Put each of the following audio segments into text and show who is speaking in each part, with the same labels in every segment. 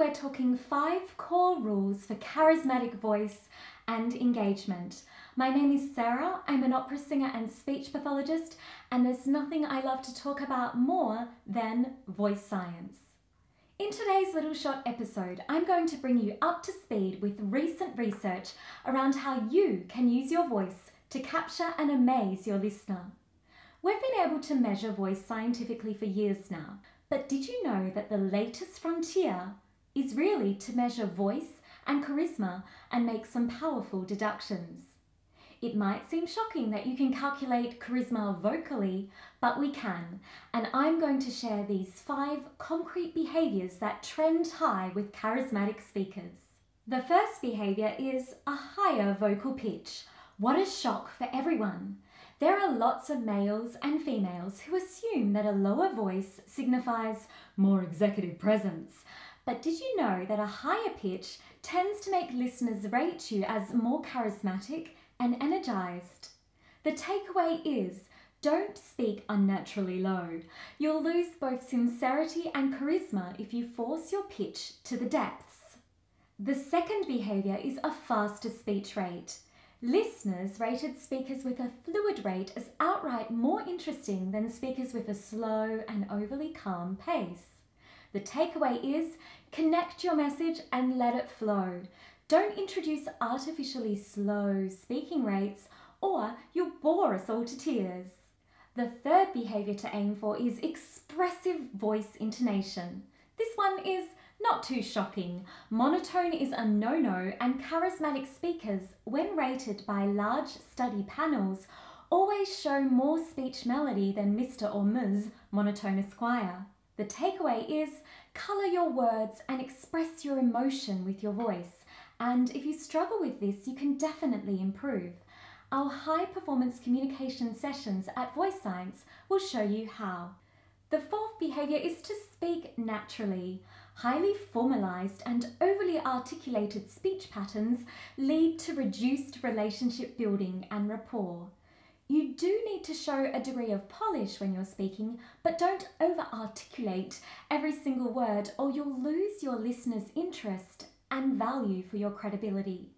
Speaker 1: we're talking 5 core rules for charismatic voice and engagement. My name is Sarah, I'm an opera singer and speech pathologist, and there's nothing I love to talk about more than voice science. In today's little short episode, I'm going to bring you up to speed with recent research around how you can use your voice to capture and amaze your listener. We've been able to measure voice scientifically for years now, but did you know that the latest frontier is really to measure voice and charisma and make some powerful deductions? It might seem shocking that you can calculate charisma vocally, but we can, and I'm going to share these 5 concrete behaviours that trend high with charismatic speakers. The first behaviour is a higher vocal pitch. What a shock for everyone! There are lots of males and females who assume that a lower voice signifies more executive presence. But did you know that a higher pitch tends to make listeners rate you as more charismatic and energized? The takeaway is, don't speak unnaturally low. You'll lose both sincerity and charisma if you force your pitch to the depths. The second behaviour is a faster speech rate. Listeners rated speakers with a fluid rate as outright more interesting than speakers with a slow and overly calm pace. The takeaway is, connect your message and let it flow. Don't introduce artificially slow speaking rates or you'll bore us all to tears. The third behaviour to aim for is expressive voice intonation. This one is not too shocking. Monotone is a no-no, and charismatic speakers, when rated by large study panels, always show more speech melody than Mr. or Ms. Monotone Esquire. The takeaway is, colour your words and express your emotion with your voice. And if you struggle with this, you can definitely improve. Our high-performance communication sessions at Voice Science will show you how. The fourth behaviour is to speak naturally. Highly formalised and overly articulated speech patterns lead to reduced relationship building and rapport. You do need to show a degree of polish when you're speaking, but don't over-articulate every single word or you'll lose your listeners' interest and value for your credibility.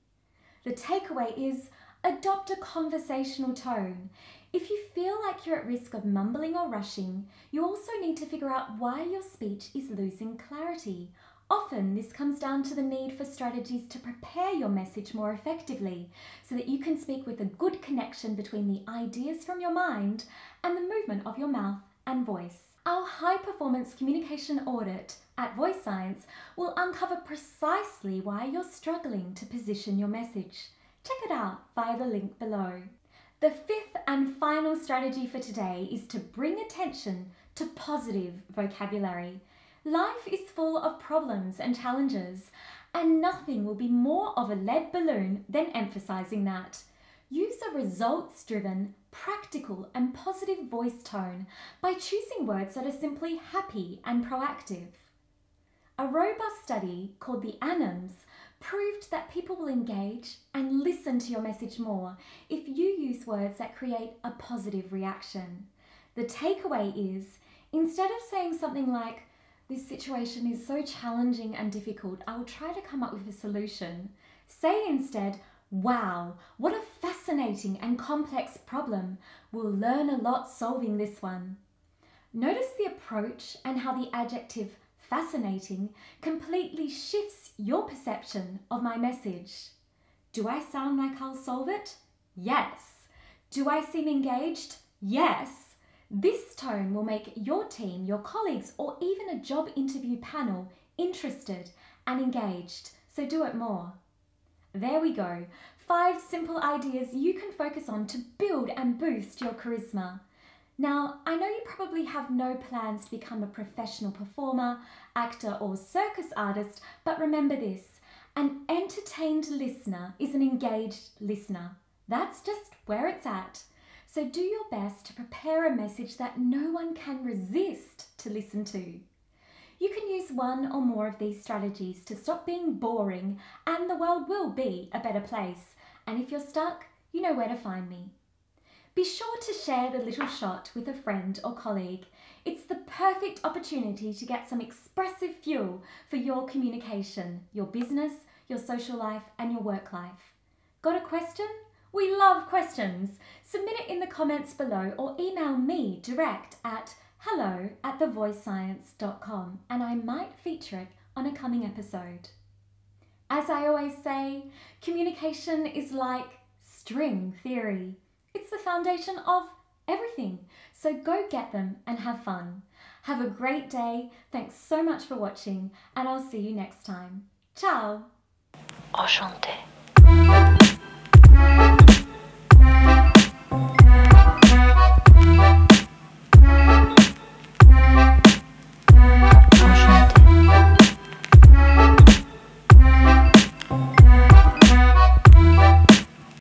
Speaker 1: The takeaway is, adopt a conversational tone. If you feel like you're at risk of mumbling or rushing, you also need to figure out why your speech is losing clarity. Often this comes down to the need for strategies to prepare your message more effectively so that you can speak with a good connection between the ideas from your mind and the movement of your mouth and voice. Our high-performance communication audit at Voice Science will uncover precisely why you're struggling to position your message. Check it out via the link below. The fifth and final strategy for today is to bring attention to positive vocabulary. Life is full of problems and challenges, and nothing will be more of a lead balloon than emphasizing that. Use a results-driven, practical and positive voice tone by choosing words that are simply happy and proactive. A robust study called the INFOGRAPHICS proved that people will engage and listen to your message more if you use words that create a positive reaction. The takeaway is, instead of saying something like, "This situation is so challenging and difficult, I will try to come up with a solution," say instead, "Wow, what a fascinating and complex problem. We'll learn a lot solving this one." Notice the approach and how the adjective fascinating completely shifts your perception of my message. Do I sound like I'll solve it? Yes. Do I seem engaged? Yes. This tone will make your team, your colleagues, or even a job interview panel interested and engaged, so do it more. There we go. 5 simple ideas you can focus on to build and boost your charisma. Now, I know you probably have no plans to become a professional performer, actor or circus artist, but remember this, an entertained listener is an engaged listener. That's just where it's at. So do your best to prepare a message that no one can resist to listen to. You can use one or more of these strategies to stop being boring, and the world will be a better place. And if you're stuck, you know where to find me. Be sure to share the little shot with a friend or colleague. It's the perfect opportunity to get some expressive fuel for your communication, your business, your social life and your work life. Got a question? We love questions. Submit it in the comments below or email me direct at hello@thevoicescience.com and I might feature it on a coming episode. As I always say, communication is like string theory. It's the foundation of everything. So go get them and have fun. Have a great day. Thanks so much for watching and I'll see you next time. Ciao.
Speaker 2: Enchanté.